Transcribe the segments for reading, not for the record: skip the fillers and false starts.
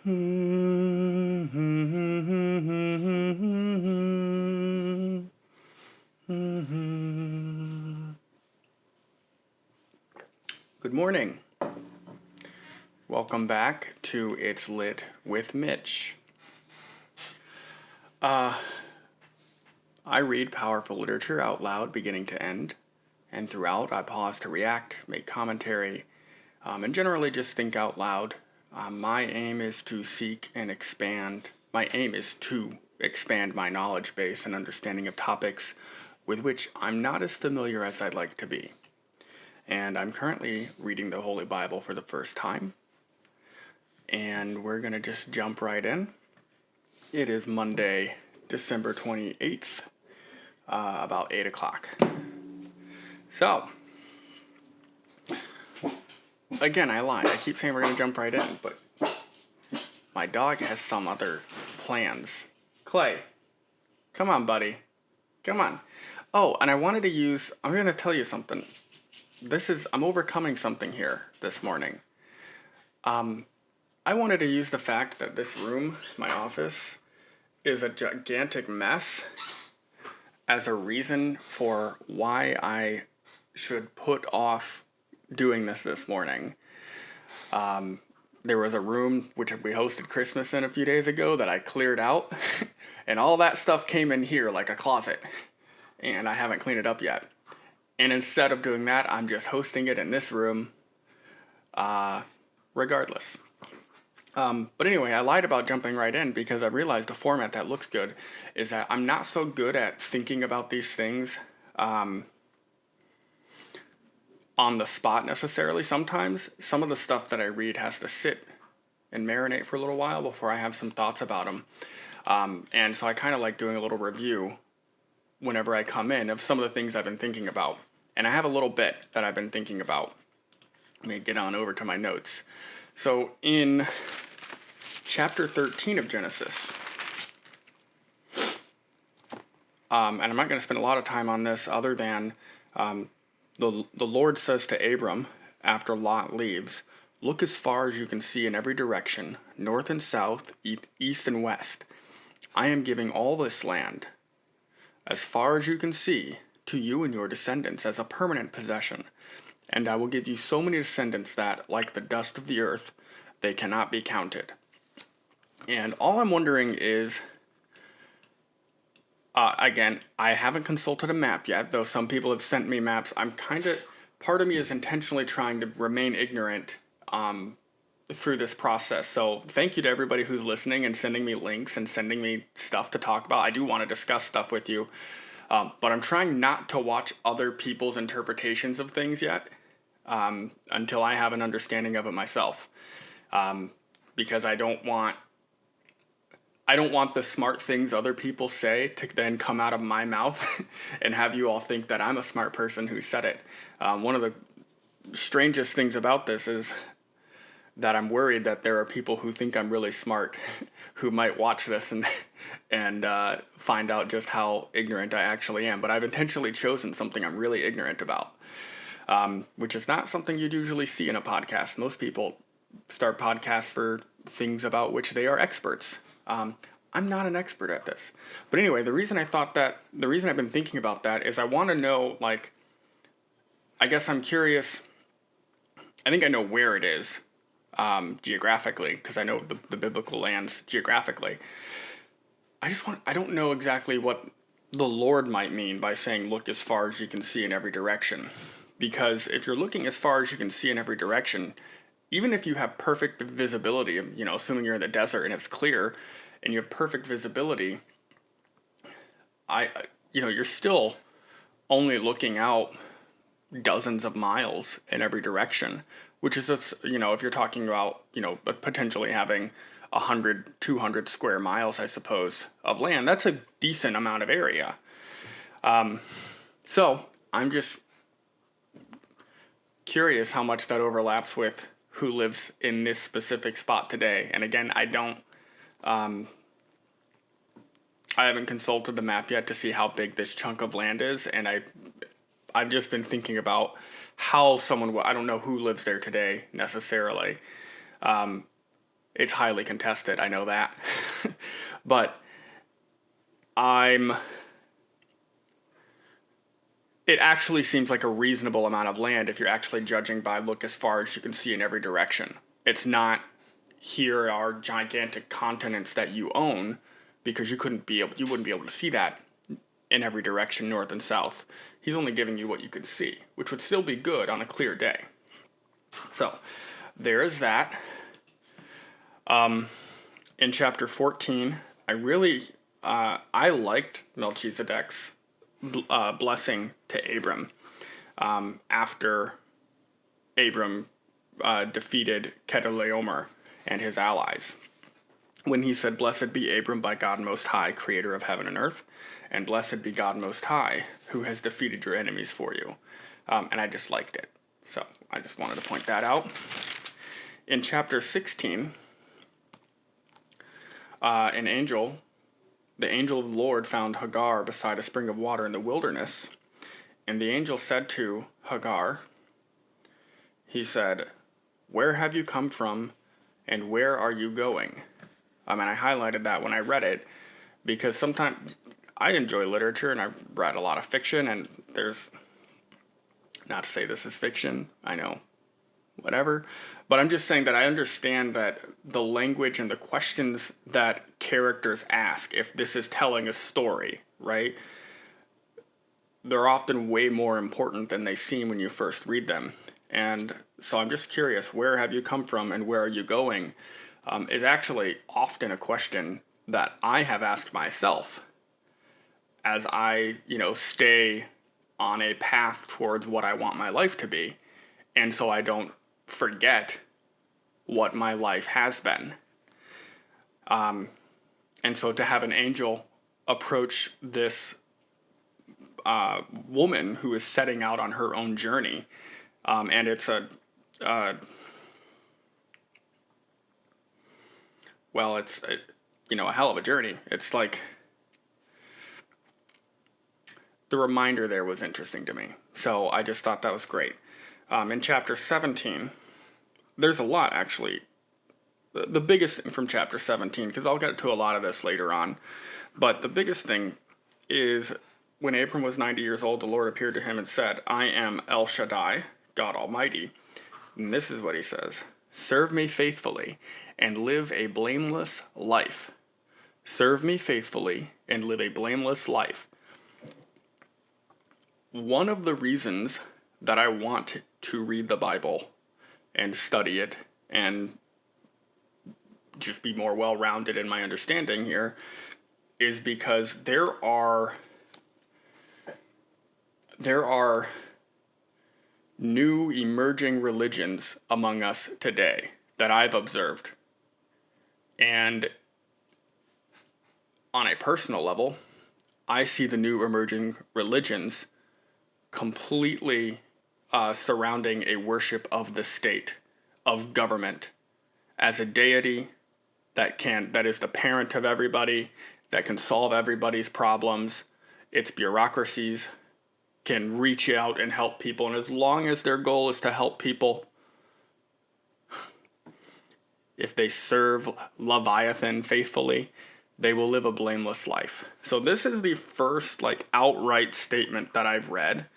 Good morning. Welcome back to It's Lit with Mitch. I read powerful literature out loud beginning to end, and throughout I pause to react, make commentary, and generally just think out loud. My aim is to expand my knowledge base and understanding of topics with which I'm not as familiar as I'd like to be. And I'm currently reading the Holy Bible for the first time. And we're going to just jump right in. It is Monday, December 28th, about 8 o'clock. So, again, I lied. I keep saying we're going to jump right in, but my dog has some other plans. Clay, come on, buddy. Come on. Oh, and I'm going to tell you something. I'm overcoming something here this morning. I wanted to use the fact that this room, my office, is a gigantic mess as a reason for why I should put off doing this morning. There was a room which we hosted Christmas in a few days ago that I cleared out, and all that stuff came in here like a closet, and I haven't cleaned it up yet. And instead of doing that, I'm just hosting it in this room, regardless. But anyway, I lied about jumping right in because I realized the format that looks good is that I'm not so good at thinking about these things on the spot necessarily. Sometimes some of the stuff that I read has to sit and marinate for a little while before I have some thoughts about them. And so I kind of like doing a little review whenever I come in of some of the things I've been thinking about. And I have a little bit that I've been thinking about. Let me get on over to my notes. So in chapter 13 of Genesis, and I'm not going to spend a lot of time on this other than the Lord says to Abram after Lot leaves, "Look as far as you can see in every direction, north and south, east and west. I am giving all this land, as far as you can see, to you and your descendants as a permanent possession. And I will give you so many descendants that, like the dust of the earth, they cannot be counted." And all I'm wondering is, again, I haven't consulted a map yet, though some people have sent me maps. Part of me is intentionally trying to remain ignorant through this process. So thank you to everybody who's listening and sending me links and sending me stuff to talk about. I do want to discuss stuff with you. But I'm trying not to watch other people's interpretations of things yet until I have an understanding of it myself. Because I don't want the smart things other people say to then come out of my mouth and have you all think that I'm a smart person who said it. One of the strangest things about this is that I'm worried that there are people who think I'm really smart who might watch this and find out just how ignorant I actually am. But I've intentionally chosen something I'm really ignorant about, which is not something you'd usually see in a podcast. Most people start podcasts for things about which they are experts. I'm not an expert at this. But anyway, the reason I've been thinking about that is I want to know, I guess I'm curious. I think I know where it is geographically, because I know the biblical lands geographically. I don't know exactly what the Lord might mean by saying, look as far as you can see in every direction. Because if you're looking as far as you can see in every direction, even if you have perfect visibility, assuming you're in the desert and it's clear and you have perfect visibility, you're still only looking out dozens of miles in every direction, which is, if you're talking about, potentially having 100, 200 square miles, I suppose, of land, that's a decent amount of area. So I'm just curious how much that overlaps with who lives in this specific spot today. And again, I haven't consulted the map yet to see how big this chunk of land is, and I've just been thinking about how I don't know who lives there today necessarily, It's highly contested, I know that. But it actually seems like a reasonable amount of land if you're actually judging by look as far as you can see in every direction. It's not, here are gigantic continents that you own, because you wouldn't be able to see that in every direction, north and south. He's only giving you what you can see, which would still be good on a clear day. So there is that. In chapter 14, I liked Melchizedek's blessing to Abram after Abram defeated Chedorlaomer and his allies. When he said, "Blessed be Abram by God Most High, creator of heaven and earth, and blessed be God Most High, who has defeated your enemies for you." And I just liked it. So I just wanted to point that out. In chapter 16, the angel of the Lord found Hagar beside a spring of water in the wilderness. And the angel said to Hagar, he said, "Where have you come from, and where are you going?" And I highlighted that when I read it, because sometimes I enjoy literature, and I've read a lot of fiction, and there's, not to say this is fiction, I know, whatever, but I'm just saying that I understand that the language and the questions that characters ask, if this is telling a story, right, they're often way more important than they seem when you first read them. And so I'm just curious, where have you come from and where are you going, is actually often a question that I have asked myself as I, stay on a path towards what I want my life to be. And so I don't forget what my life has been. And so to have an angel approach this woman who is setting out on her own journey, and it's a hell of a journey. It's like, the reminder there was interesting to me. So I just thought that was great. In chapter 17, there's a lot, actually. The biggest thing from chapter 17, because I'll get to a lot of this later on, but the biggest thing is when Abram was 90 years old, the Lord appeared to him and said, "I am El Shaddai, God Almighty." And this is what he says: "Serve me faithfully and live a blameless life." Serve me faithfully and live a blameless life. One of the reasons that I want to read the Bible and study it and just be more well-rounded in my understanding here is because there are new emerging religions among us today that I've observed. And on a personal level, I see the new emerging religions completely surrounding a worship of the state, of government, as a deity that is the parent of everybody, that can solve everybody's problems. Its bureaucracies can reach out and help people, and as long as their goal is to help people, if they serve Leviathan faithfully, they will live a blameless life. So this is the first outright statement that I've read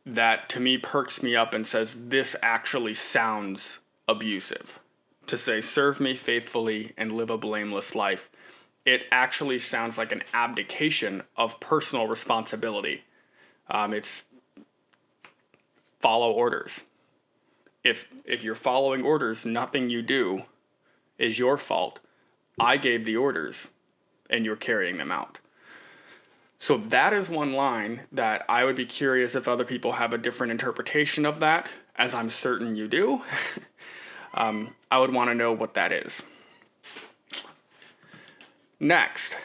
that to me perks me up and says this actually sounds abusive. To say, "Serve me faithfully and live a blameless life," it actually sounds like an abdication of personal responsibility. It's follow orders. If you're following orders, nothing you do is your fault. I gave the orders, and you're carrying them out. So that is one line that I would be curious if other people have a different interpretation of that, as I'm certain you do. I would want to know what that is. Next.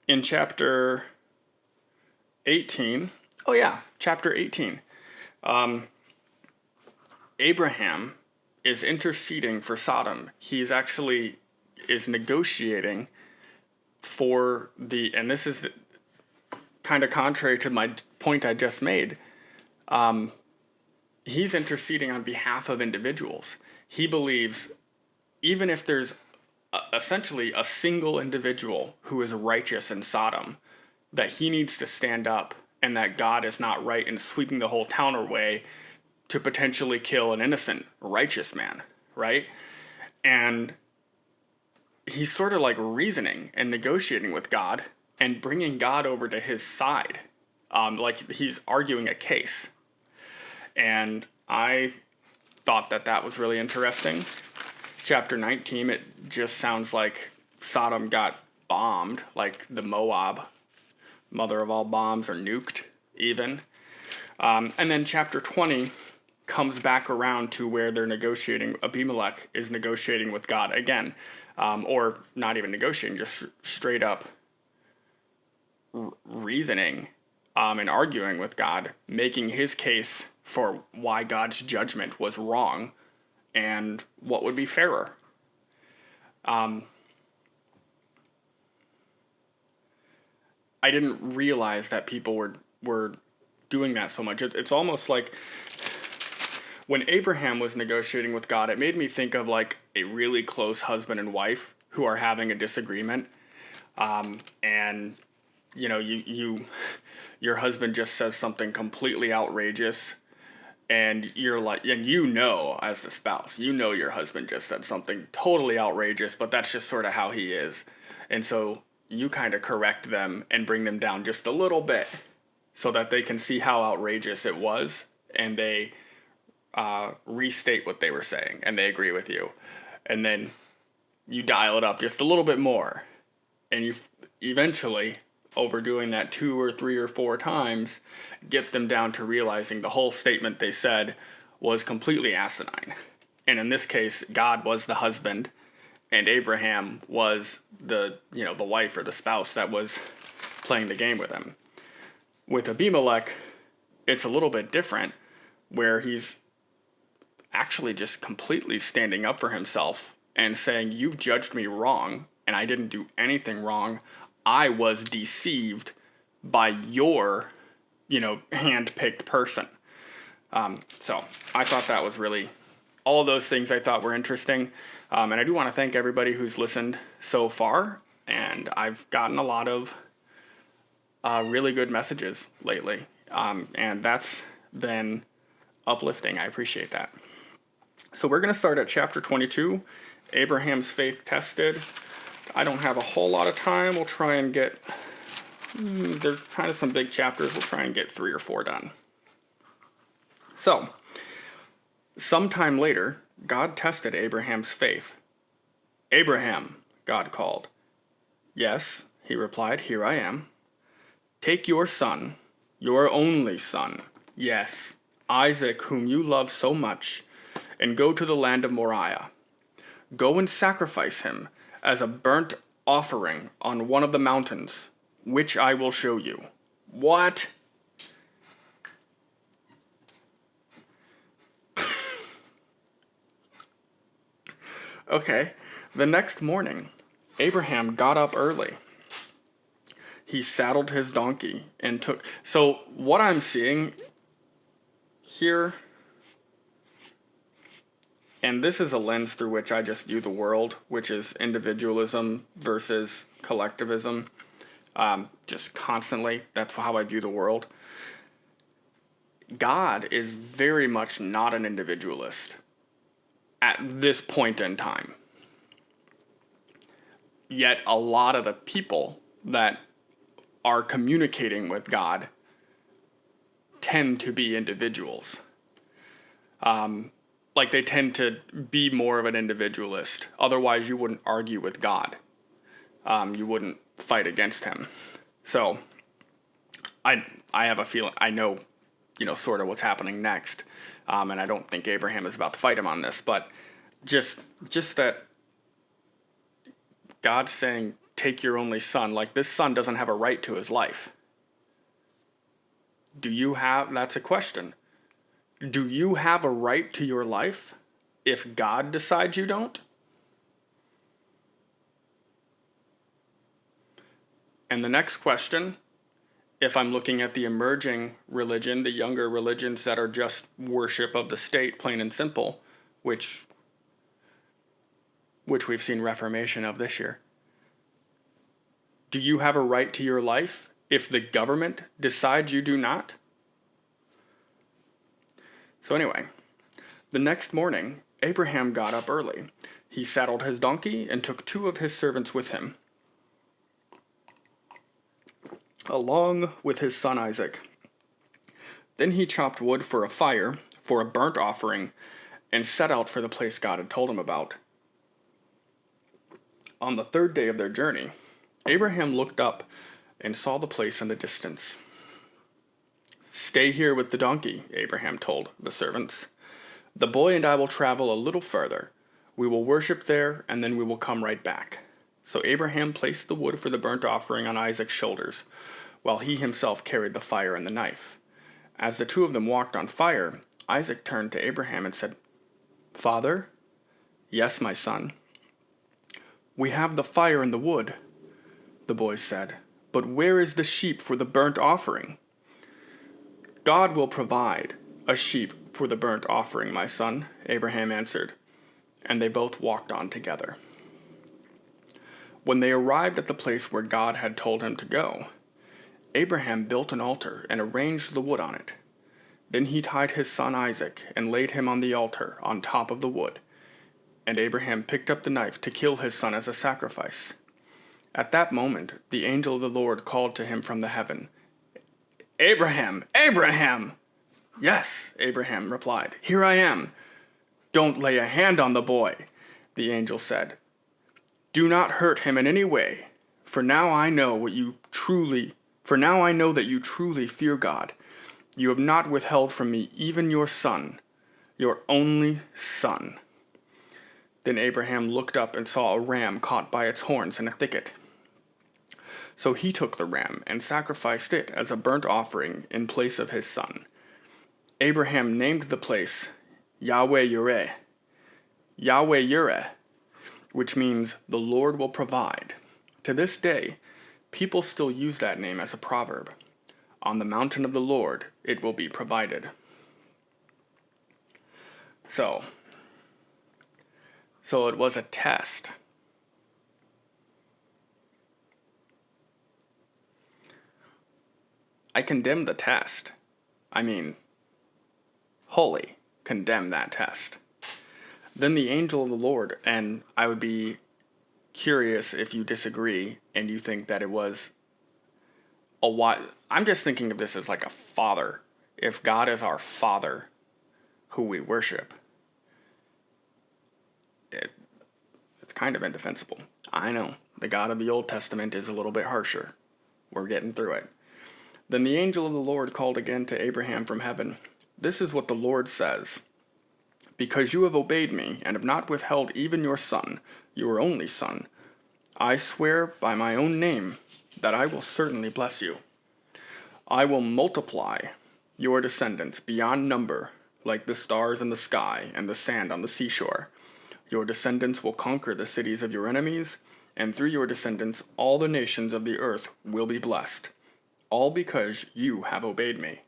In chapter 18, chapter 18, Abraham is interceding for Sodom. He's actually is negotiating for and this is kind of contrary to my point I just made, He's interceding on behalf of individuals. He believes even if there's essentially a single individual who is righteous in Sodom, that he needs to stand up and that God is not right in sweeping the whole town away to potentially kill an innocent, righteous man, right? And he's sort of like reasoning and negotiating with God and bringing God over to his side. Like he's arguing a case. And I thought that that was really interesting. Chapter 19, it just sounds like Sodom got bombed, like the Moab, mother of all bombs, or nuked even. And then chapter 20 comes back around to where they're negotiating. Abimelech is negotiating with God again, or not even negotiating, just straight up reasoning and arguing with God, making his case for why God's judgment was wrong and what would be fairer. I didn't realize that people were doing that so much. It's almost like when Abraham was negotiating with God, it made me think of like a really close husband and wife who are having a disagreement, and your husband just says something completely outrageous, and you're like, and as the spouse, your husband just said something totally outrageous, but that's just sort of how he is, and so you kind of correct them and bring them down just a little bit so that they can see how outrageous it was, and they restate what they were saying, and they agree with you. And then you dial it up just a little bit more, and you eventually, over doing that 2 or 3 or 4 times, get them down to realizing the whole statement they said was completely asinine. And in this case, God was the husband, and Abraham was the wife or the spouse that was playing the game with him. With Abimelech, it's a little bit different, where he's actually just completely standing up for himself and saying, you've judged me wrong, and I didn't do anything wrong. I was deceived by your, hand-picked person. So I thought that was really, all of those things I thought were interesting. And I do want to thank everybody who's listened so far. And I've gotten a lot of really good messages lately. And that's been uplifting. I appreciate that. So we're going to start at chapter 22, Abraham's faith tested. I don't have a whole lot of time. We'll try and get, there's kind of some big chapters. We'll try and get 3 or 4 done. So, sometime later, God tested Abraham's faith. Abraham, God called. Yes, he replied, here I am. Take your son, your only son, yes, Isaac, whom you love so much, and go to the land of Moriah. Go and sacrifice him as a burnt offering on one of the mountains, which I will show you. What? Okay, the next morning, Abraham got up early. He saddled his donkey and took... So what I'm seeing here, and this is a lens through which I just view the world, which is individualism versus collectivism. Just constantly, that's how I view the world. God is very much not an individualist at this point in time. Yet a lot of the people that are communicating with God tend to be individuals. Like they tend to be more of an individualist. Otherwise, you wouldn't argue with God. You wouldn't fight against him. So, I have a feeling, I know, sort of what's happening next. And I don't think Abraham is about to fight him on this, but just that God's saying, take your only son, like this son doesn't have a right to his life. That's a question. Do you have a right to your life if God decides you don't? And the next question if I'm looking at the emerging religion, the younger religions that are just worship of the state, plain and simple, which we've seen reformation of this year. Do you have a right to your life if the government decides you do not? So anyway, the next morning, Abraham got up early. He saddled his donkey and took 2 of his servants with him, along with his son Isaac. Then he chopped wood for a fire, for a burnt offering, and set out for the place God had told him about. On the 3rd day of their journey, Abraham looked up and saw the place in the distance. "Stay here with the donkey," Abraham told the servants. "The boy and I will travel a little further. We will worship there, and then we will come right back." So Abraham placed the wood for the burnt offering on Isaac's shoulders, while he himself carried the fire and the knife. As the 2 of them walked on fire, Isaac turned to Abraham and said, "Father?" "Yes, my son." "We have the fire and the wood," the boy said, "but where is the sheep for the burnt offering?" "God will provide a sheep for the burnt offering, my son," Abraham answered, and they both walked on together. When they arrived at the place where God had told him to go, Abraham built an altar and arranged the wood on it. Then he tied his son Isaac and laid him on the altar on top of the wood, and Abraham picked up the knife to kill his son as a sacrifice. At that moment, the angel of the Lord called to him from the heaven, "Abraham! Abraham!" "Yes," Abraham replied, "here I am." "Don't lay a hand on the boy," the angel said. "Do not hurt him in any way, for now I know that you truly fear God. You have not withheld from me even your son, your only son." Then Abraham looked up and saw a ram caught by its horns in a thicket. So he took the ram and sacrificed it as a burnt offering in place of his son. Abraham named the place Yahweh Yireh, Yahweh Yireh, which means the Lord will provide. To this day, people still use that name as a proverb. On the mountain of the Lord, it will be provided. So it was a test. I condemn the test. I mean, wholly condemn that test. Then the angel of the Lord, and I would be curious if you disagree and you think that it was a what. I'm just thinking of this as like a father. If God is our father, who we worship, it's kind of indefensible. I know, the God of the Old Testament is a little bit harsher. We're getting through it. Then the angel of the Lord called again to Abraham from heaven. "This is what the Lord says. Because you have obeyed me and have not withheld even your son, your only son, I swear by my own name that I will certainly bless you. I will multiply your descendants beyond number, like the stars in the sky and the sand on the seashore. Your descendants will conquer the cities of your enemies, and through your descendants all the nations of the earth will be blessed. All because you have obeyed me."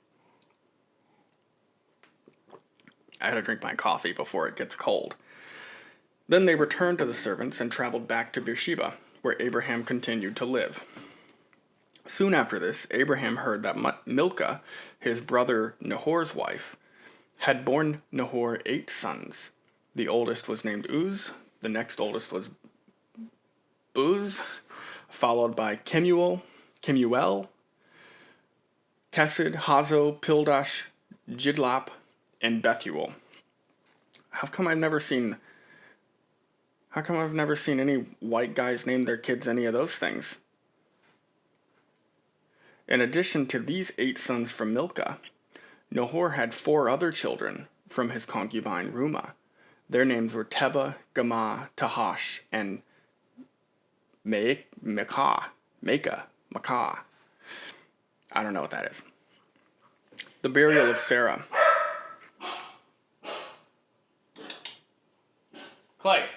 I had to drink my coffee before it gets cold. Then they returned to the servants and traveled back to Beersheba, where Abraham continued to live. Soon after this, Abraham heard that Milcah, his brother Nahor's wife, had borne Nahor 8 sons. The oldest was named Uz, the next oldest was Buz, followed by Kemuel, Kesed, Hazo, Pildash, Jidlap, and Bethuel. How come I've never seen any white guys name their kids any of those things? In addition to these 8 sons from Milcah, Nahor had 4 other children from his concubine Rumah. Their names were Teba, Gamah, Tahash, and Makah. I don't know what that is. The burial of Sarah. Clay.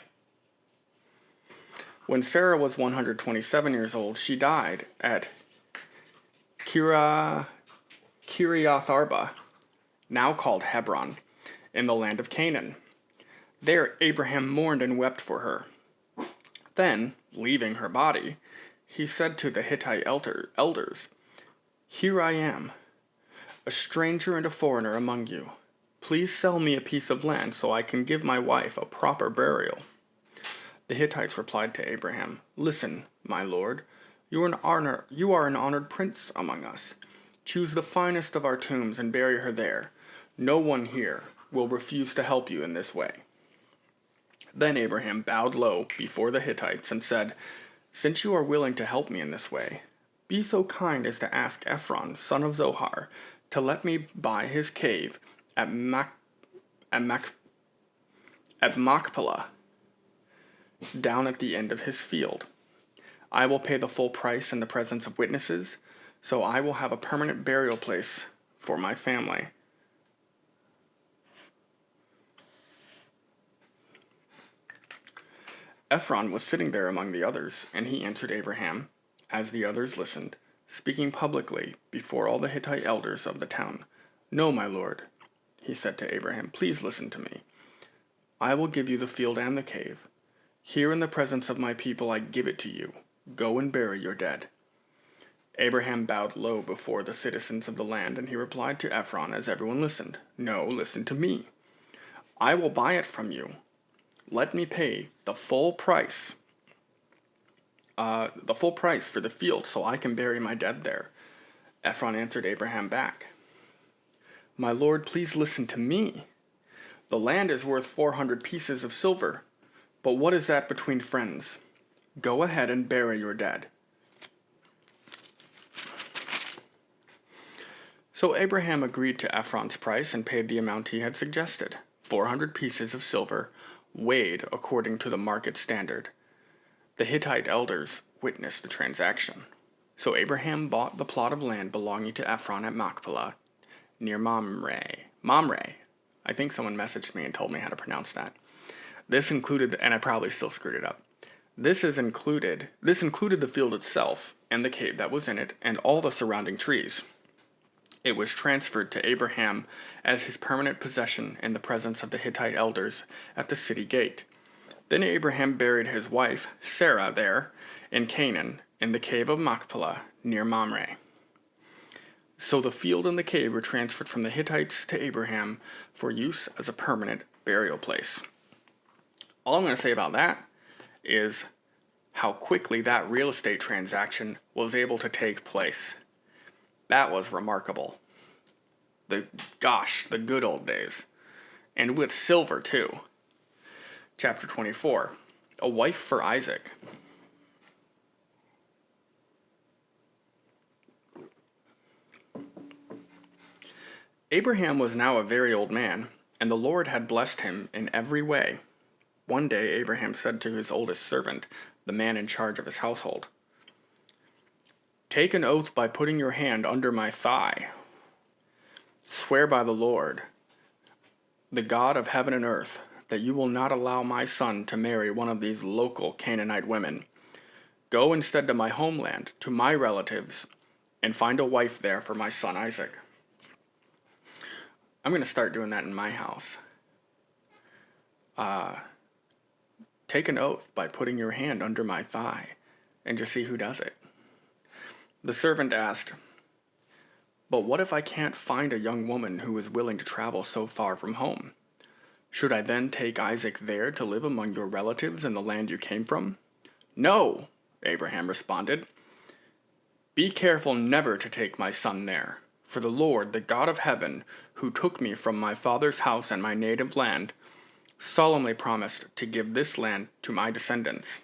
When Sarah was 127 years old, she died at Kira, Kiriath Arba, now called Hebron, in the land of Canaan. There Abraham mourned and wept for her. Then, leaving her body, he said to the Hittite elders, "Here I am, a stranger and a foreigner among you. Please sell me a piece of land so I can give my wife a proper burial." The Hittites replied to Abraham, "Listen, my lord, you are an honored prince among us. Choose the finest of our tombs and bury her there. No one here will refuse to help you in this way." Then Abraham bowed low before the Hittites and said, "Since you are willing to help me in this way, be so kind as to ask Ephron, son of Zohar, to let me buy his cave at Machpelah, down at the end of his field. I will pay the full price in the presence of witnesses, so I will have a permanent burial place for my family." Ephron was sitting there among the others, and he answered Abraham, as the others listened, speaking publicly before all the Hittite elders of the town. "No, my lord," he said to Abraham, "please listen to me. I will give you the field and the cave. Here in the presence of my people I give it to you. Go and bury your dead." Abraham bowed low before the citizens of the land, and he replied to Ephron as everyone listened, "No, listen to me. I will buy it from you. Let me pay the full price for the field so I can bury my dead there." Ephron answered Abraham back, "My lord, please listen to me. The land is worth 400 pieces of silver, but what is that between friends? Go ahead and bury your dead." So Abraham agreed to Ephron's price and paid the amount he had suggested, 400 pieces of silver, weighed according to the market standard. The Hittite elders witnessed the transaction. So Abraham bought the plot of land belonging to Ephron at Machpelah, near Mamre. I think someone messaged me and told me how to pronounce that. This included, and I probably still screwed it up. This included the field itself and the cave that was in it and all the surrounding trees. It was transferred to Abraham as his permanent possession in the presence of the Hittite elders at the city gate. Then Abraham buried his wife, Sarah, there in Canaan, in the cave of Machpelah, near Mamre. So the field and the cave were transferred from the Hittites to Abraham for use as a permanent burial place. All I'm going to say about that is how quickly that real estate transaction was able to take place. That was remarkable. The good old days. And with silver, too. Chapter 24. A wife for Isaac. Abraham was now a very old man, and the Lord had blessed him in every way. One day Abraham said to his oldest servant, the man in charge of his household, "Take an oath by putting your hand under my thigh. Swear by the Lord, the God of heaven and earth, that you will not allow my son to marry one of these local Canaanite women. Go instead to my homeland, to my relatives, and find a wife there for my son Isaac." I'm going to start doing that in my house. Take an oath by putting your hand under my thigh and just see who does it. The servant asked, "But what if I can't find a young woman who is willing to travel so far from home? Should I then take Isaac there to live among your relatives in the land you came from?" "No," Abraham responded. "Be careful never to take my son there, for the Lord, the God of heaven, who took me from my father's house and my native land, solemnly promised to give this land to my descendants.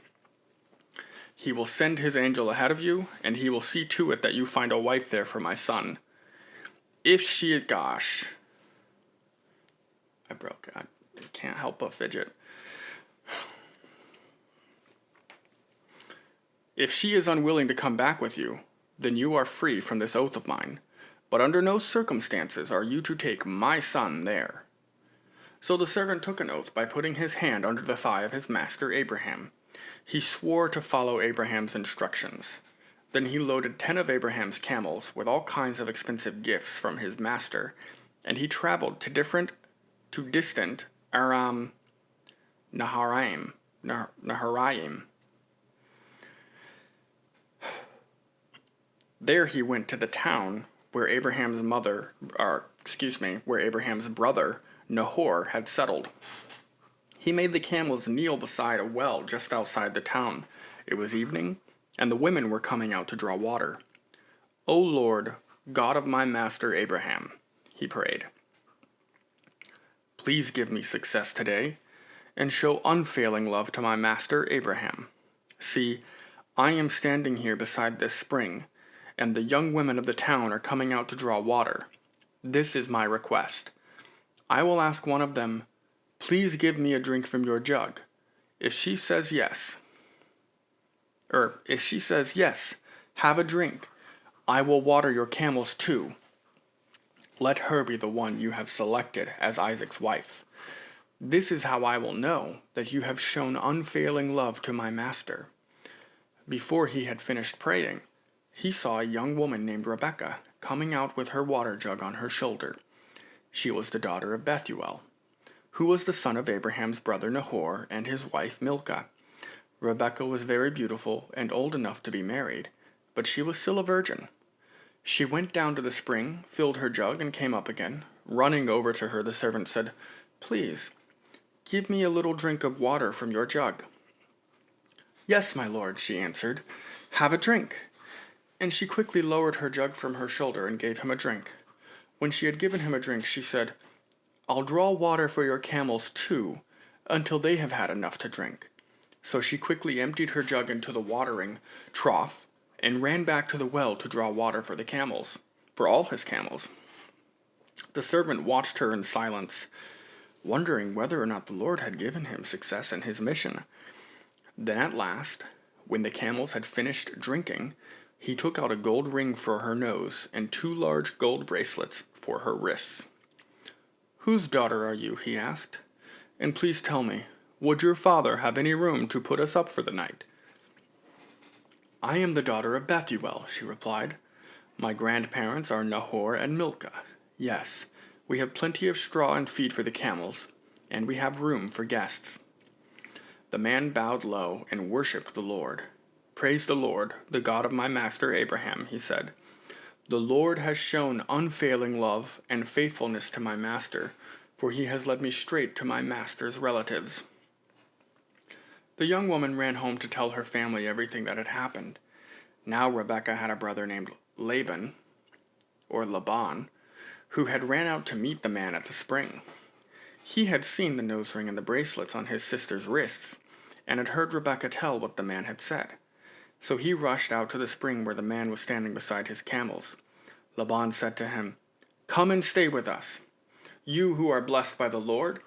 He will send his angel ahead of you, and he will see to it that you find a wife there for my son. If she is, I can't help but fidget. If she is unwilling to come back with you, then you are free from this oath of mine, but under no circumstances are you to take my son there." So the servant took an oath by putting his hand under the thigh of his master Abraham. He swore to follow Abraham's instructions. Then he loaded 10 of Abraham's camels with all kinds of expensive gifts from his master, and he traveled to distant Aram Naharaim. There he went to the town where Abraham's brother Nahor had settled. He made the camels kneel beside a well just outside the town. It was evening, and the women were coming out to draw water. "O Lord, God of my master Abraham," he prayed, "please give me success today, and show unfailing love to my master Abraham. See, I am standing here beside this spring, and the young women of the town are coming out to draw water. This is my request. I will ask one of them, 'Please give me a drink from your jug.' If she says yes, have a drink, I will water your camels too. Let her be the one you have selected as Isaac's wife. This is how I will know that you have shown unfailing love to my master." Before he had finished praying, he saw a young woman named Rebekah coming out with her water jug on her shoulder. She was the daughter of Bethuel, who was the son of Abraham's brother Nahor and his wife Milcah. Rebekah was very beautiful and old enough to be married, but she was still a virgin. She went down to the spring, filled her jug, and came up again. Running over to her, the servant said, "Please, give me a little drink of water from your jug." "Yes, my lord," she answered. "Have a drink." And she quickly lowered her jug from her shoulder and gave him a drink. When she had given him a drink, she said, "I'll draw water for your camels too, until they have had enough to drink." So she quickly emptied her jug into the watering trough and ran back to the well to draw water for all his camels. The servant watched her in silence, wondering whether or not the Lord had given him success in his mission. Then at last, when the camels had finished drinking, he took out a gold ring for her nose and 2 large gold bracelets for her wrists. "Whose daughter are you?" he asked. "And please tell me, would your father have any room to put us up for the night?" "I am the daughter of Bethuel," she replied. "My grandparents are Nahor and Milcah. Yes, we have plenty of straw and feed for the camels, and we have room for guests." The man bowed low and worshipped the Lord. "Praise the Lord, the God of my master Abraham," he said. "The Lord has shown unfailing love and faithfulness to my master, for he has led me straight to my master's relatives." The young woman ran home to tell her family everything that had happened. Now Rebekah had a brother named Laban, who had ran out to meet the man at the spring. He had seen the nose ring and the bracelets on his sister's wrists, and had heard Rebekah tell what the man had said. So he rushed out to the spring where the man was standing beside his camels. Laban said to him, "Come and stay with us. You who are blessed by the Lord,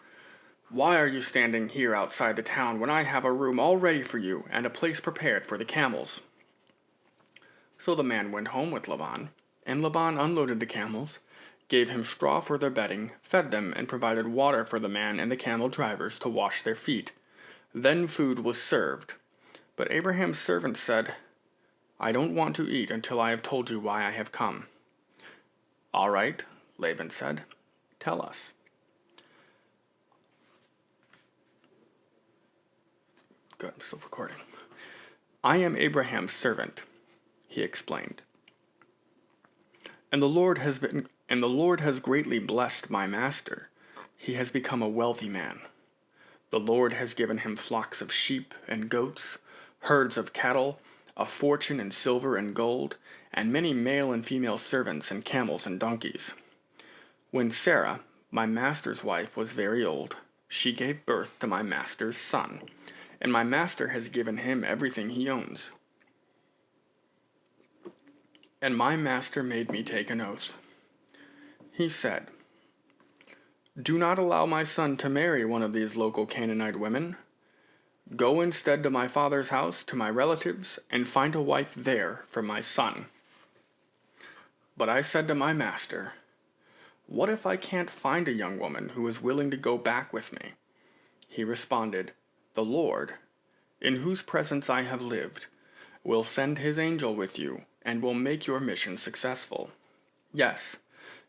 why are you standing here outside the town when I have a room all ready for you and a place prepared for the camels?" So the man went home with Laban, and Laban unloaded the camels, gave him straw for their bedding, fed them, and provided water for the man and the camel drivers to wash their feet. Then food was served. But Abraham's servant said, "I don't want to eat until I have told you why I have come." "All right," Laban said. "Tell us." Good, I'm still recording. "I am Abraham's servant," he explained. And the Lord has greatly blessed my master. He has become a wealthy man. The Lord has given him flocks of sheep and goats, herds of cattle, a fortune in silver and gold, and many male and female servants and camels and donkeys. When Sarah, my master's wife, was very old, she gave birth to my master's son, and my master has given him everything he owns. And my master made me take an oath. He said, 'Do not allow my son to marry one of these local Canaanite women. Go instead to my father's house, to my relatives, and find a wife there for my son.' But I said to my master, 'What if I can't find a young woman who is willing to go back with me?' He responded, 'The Lord, in whose presence I have lived, will send his angel with you and will make your mission successful. Yes,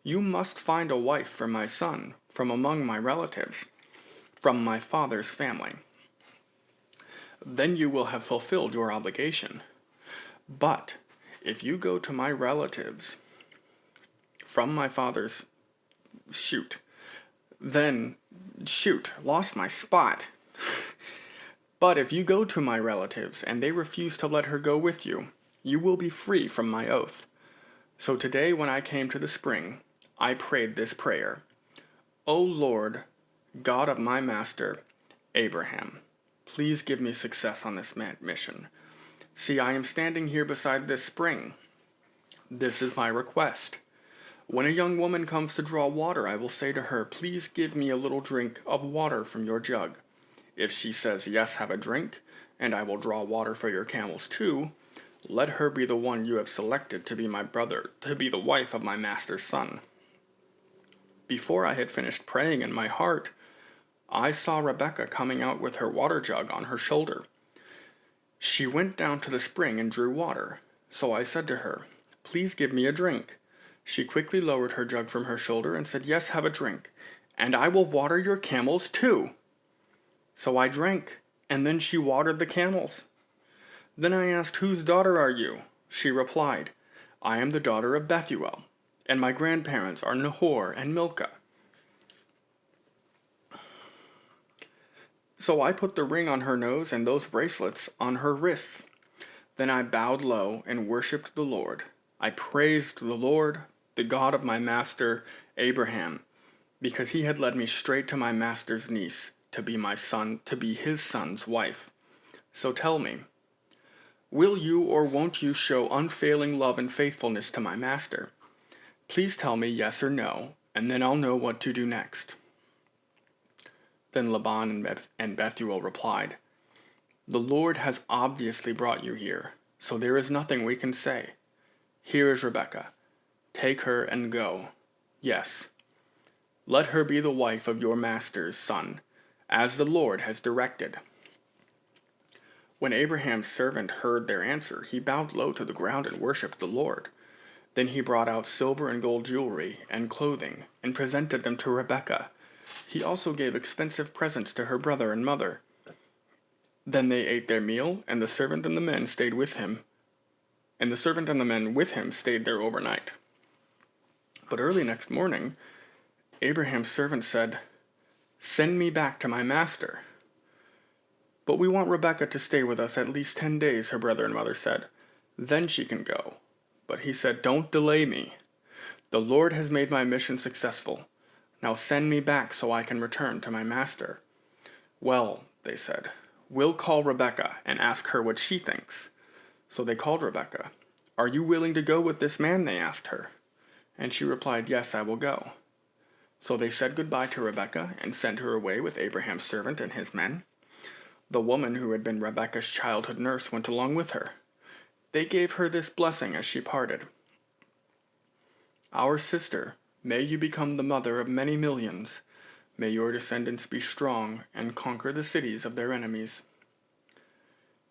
you must find a wife for my son from among my relatives, from my father's family. Then you will have fulfilled your obligation. But if you go to my relatives from my father's lost my spot. But if you go to my relatives and they refuse to let her go with you, you will be free from my oath. So today when I came to the spring, I prayed this prayer. O Lord, God of my master, Abraham, please give me success on this mission. See, I am standing here beside this spring. This is my request. When a young woman comes to draw water, I will say to her, please give me a little drink of water from your jug. If she says, yes, have a drink, and I will draw water for your camels too, let her be the one you have selected to be my brother, to be the wife of my master's son. Before I had finished praying in my heart, I saw Rebekah coming out with her water jug on her shoulder. She went down to the spring and drew water. So I said to her, please give me a drink. She quickly lowered her jug from her shoulder and said, yes, have a drink, and I will water your camels too. So I drank, and then she watered the camels. Then I asked, whose daughter are you? She replied, I am the daughter of Bethuel, and my grandparents are Nahor and Milcah. So I put the ring on her nose and those bracelets on her wrists. Then I bowed low and worshipped the Lord. I praised the Lord, the God of my master Abraham, because he had led me straight to my master's niece to be his son's wife. So tell me, will you or won't you show unfailing love and faithfulness to my master? Please tell me yes or no, and then I'll know what to do next. Then Laban and Bethuel replied, the Lord has obviously brought you here, so there is nothing we can say. Here is Rebekah. Take her and go. Yes, let her be the wife of your master's son, as the Lord has directed. When Abraham's servant heard their answer, he bowed low to the ground and worshipped the Lord. Then he brought out silver and gold jewelry and clothing and presented them to Rebekah. He also gave expensive presents to her brother and mother. Then they ate their meal, and the servant and the men stayed with him. And the servant and the men with him stayed there overnight. But early next morning, Abraham's servant said, send me back to my master. But we want Rebekah to stay with us at least 10 days, her brother and mother said. Then she can go. But he said, don't delay me. The Lord has made my mission successful. Now send me back so I can return to my master. Well, they said, we'll call Rebekah and ask her what she thinks. So they called Rebekah. Are you willing to go with this man? They asked her. And she replied, yes, I will go. So they said goodbye to Rebekah and sent her away with Abraham's servant and his men. The woman who had been Rebekah's childhood nurse went along with her. They gave her this blessing as she parted. Our sister, may you become the mother of many millions. May your descendants be strong and conquer the cities of their enemies.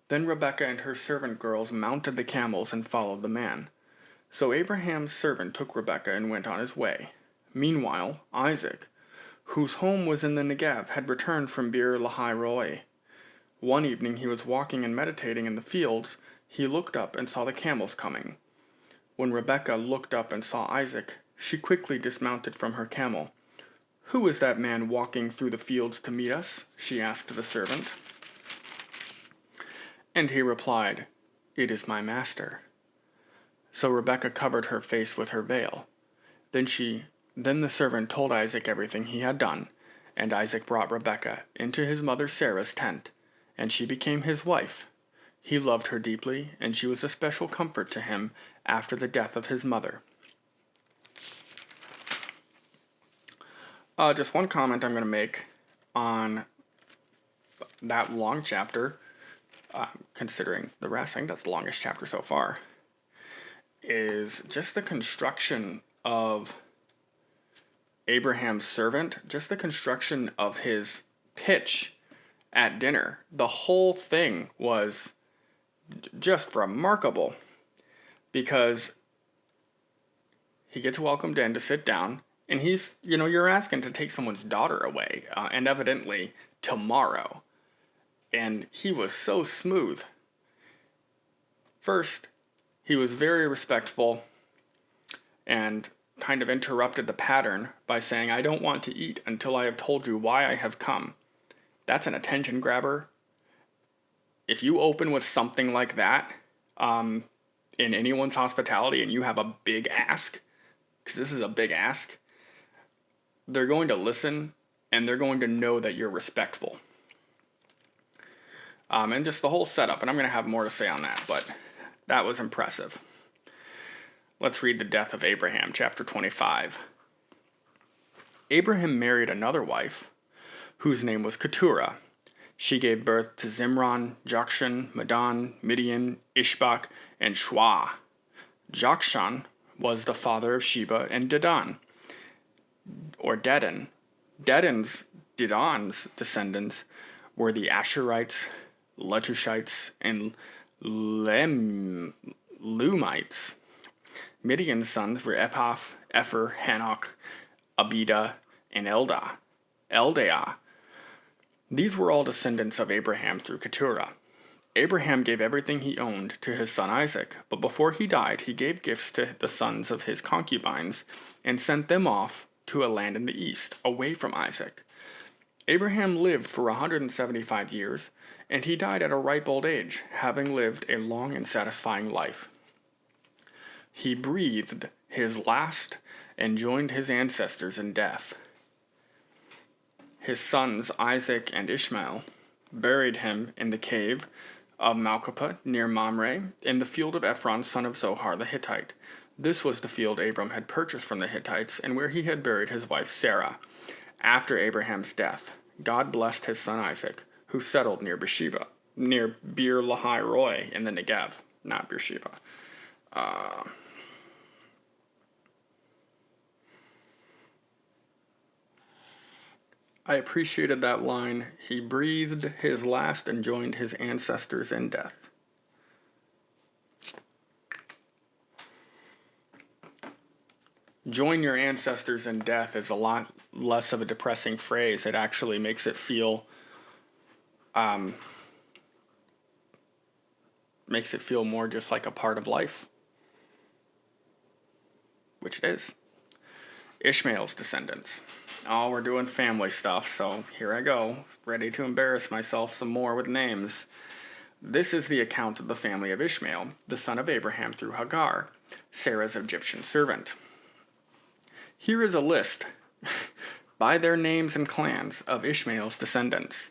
Then Rebekah and her servant girls mounted the camels and followed the man. So Abraham's servant took Rebekah and went on his way. Meanwhile, Isaac, whose home was in the Negev, had returned from Bir Lahai Roi. One evening he was walking and meditating in the fields. He looked up and saw the camels coming. When Rebekah looked up and saw Isaac, she quickly dismounted from her camel. Who is that man walking through the fields to meet us? She asked the servant. And he replied, it is my master. So Rebekah covered her face with her veil. Then the servant told Isaac everything he had done, and Isaac brought Rebekah into his mother Sarah's tent, and she became his wife. He loved her deeply, and she was a special comfort to him after the death of his mother. Just one comment I'm going to make on that long chapter, considering the rest. I think that's the longest chapter so far, is just the construction of Abraham's servant, just the construction of his pitch at dinner. The whole thing was just remarkable, because he gets welcomed in to sit down, and he's, you're asking to take someone's daughter away, and evidently tomorrow. And he was so smooth. First, he was very respectful and kind of interrupted the pattern by saying, "I don't want to eat until I have told you why I have come." That's an attention grabber. If you open with something like that in anyone's hospitality and you have a big ask, because this is a big ask, they're going to listen and they're going to know that you're respectful. And just the whole setup, and I'm going to have more to say on that, but that was impressive. Let's read the death of Abraham, chapter 25. Abraham married another wife, whose name was Keturah. She gave birth to Zimran, Jokshan, Medan, Midian, Ishbak, and Shua. Jokshan was the father of Sheba and Dedan, or Dedan. Dedan's descendants were the Asherites, Letushites, and Lumites. Midian's sons were Epaph, Epher, Hanok, Abida, and Eldaah. These were all descendants of Abraham through Keturah. Abraham gave everything he owned to his son Isaac, but before he died, he gave gifts to the sons of his concubines and sent them off to a land in the east, away from Isaac. Abraham lived for 175 years, and he died at a ripe old age, having lived a long and satisfying life. He breathed his last and joined his ancestors in death. His sons Isaac and Ishmael buried him in the cave of Malchapah near Mamre, in the field of Ephron son of Zohar the Hittite. This was the field Abram had purchased from the Hittites, and where he had buried his wife Sarah. After Abraham's death, God blessed his son Isaac, who settled near Beersheba, near Beer Lahai Roi in the Negev, not Beersheba. I appreciated that line. He breathed his last and joined his ancestors in death. Join your ancestors in death is a lot less of a depressing phrase. It actually makes it feel more just like a part of life, which it is. Ishmael's descendants. Oh, we're doing family stuff, so here I go, ready to embarrass myself some more with names. This is the account of the family of Ishmael, the son of Abraham through Hagar, Sarah's Egyptian servant. Here is a list, by their names and clans, of Ishmael's descendants.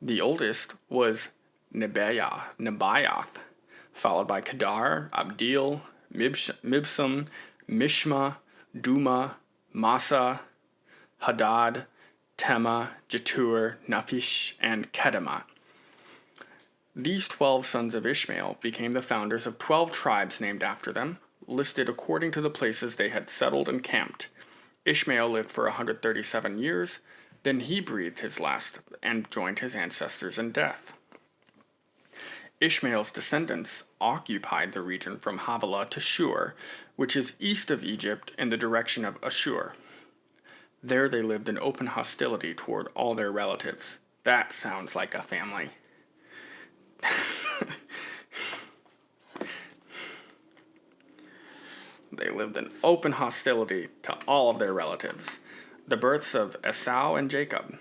The oldest was Nebaioth, followed by Kedar, Abdil, Mibsam, Mishma, Duma, Massa, Hadad, Tema, Jetur, Naphish, and Kedemah. These 12 sons of Ishmael became the founders of 12 tribes named after them, listed according to the places they had settled and camped. Ishmael lived for 137 years, then he breathed his last and joined his ancestors in death. Ishmael's descendants occupied the region from Havilah to Shur, which is east of Egypt in the direction of Ashur. There they lived in open hostility toward all their relatives. That sounds like a family. They lived in open hostility to all of their relatives. The births of Esau and Jacob.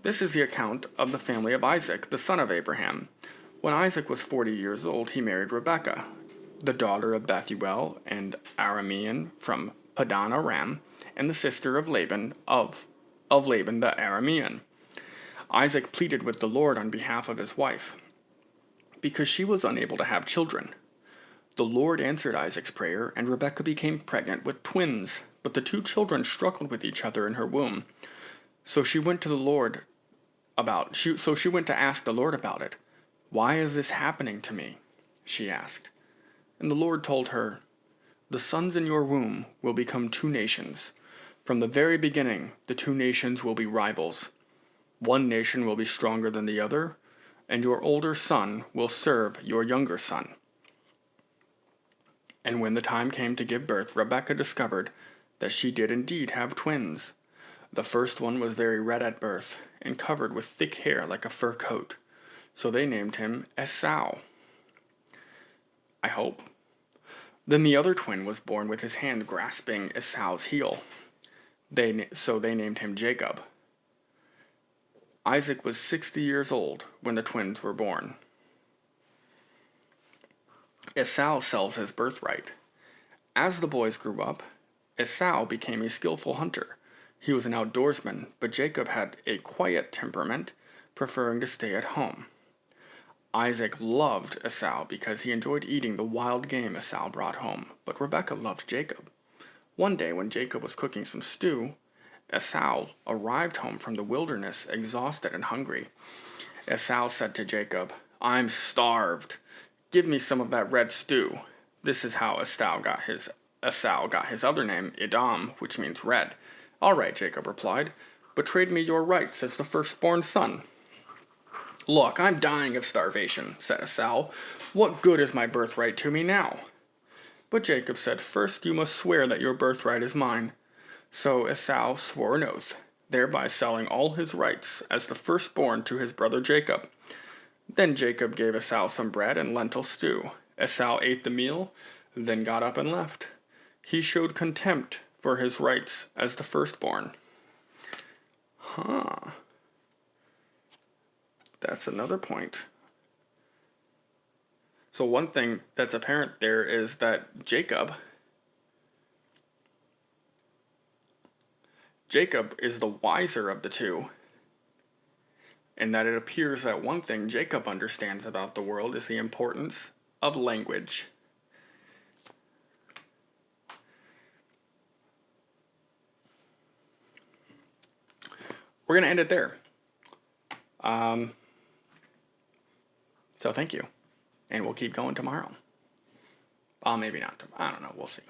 This is the account of the family of Isaac, the son of Abraham. When Isaac was 40 years old, he married Rebekah, the daughter of Bethuel and Aramean from Padan Aram, and the sister of Laban of Laban the Aramean. Isaac pleaded with the Lord on behalf of his wife, because she was unable to have children. The Lord answered Isaac's prayer, and Rebekah became pregnant with twins, but the two children struggled with each other in her womb. So she went to ask the Lord about it. "Why is this happening to me?" she asked. And the Lord told her, "The sons in your womb will become two nations. From the very beginning, the two nations will be rivals. One nation will be stronger than the other, and your older son will serve your younger son. And when the time came to give birth, Rebekah discovered that she did indeed have twins. The first one was very red at birth, and covered with thick hair like a fur coat, so they named him Esau. I hope. Then the other twin was born with his hand grasping Esau's heel, so they named him Jacob. Isaac was 60 years old when the twins were born. Esau sells his birthright. As the boys grew up, Esau became a skillful hunter. He was an outdoorsman, but Jacob had a quiet temperament, preferring to stay at home. Isaac loved Esau because he enjoyed eating the wild game Esau brought home, but Rebekah loved Jacob. One day when Jacob was cooking some stew, Esau arrived home from the wilderness, exhausted and hungry. Esau said to Jacob, "I'm starved. Give me some of that red stew." This is how Esau got his other name, Edom, which means red. "All right," Jacob replied, "but trade me your rights as the firstborn son." "Look, I'm dying of starvation," said Esau. "What good is my birthright to me now?" But Jacob said, "First you must swear that your birthright is mine." So Esau swore an oath, thereby selling all his rights as the firstborn to his brother Jacob. Then Jacob gave Esau some bread and lentil stew. Esau ate the meal, then got up and left. He showed contempt for his rights as the firstborn. That's another point. So one thing that's apparent there is that Jacob is the wiser of the two, and that it appears that one thing Jacob understands about the world is the importance of language. We're going to end it there. So thank you. And we'll keep going tomorrow. Maybe not tomorrow. I don't know. We'll see.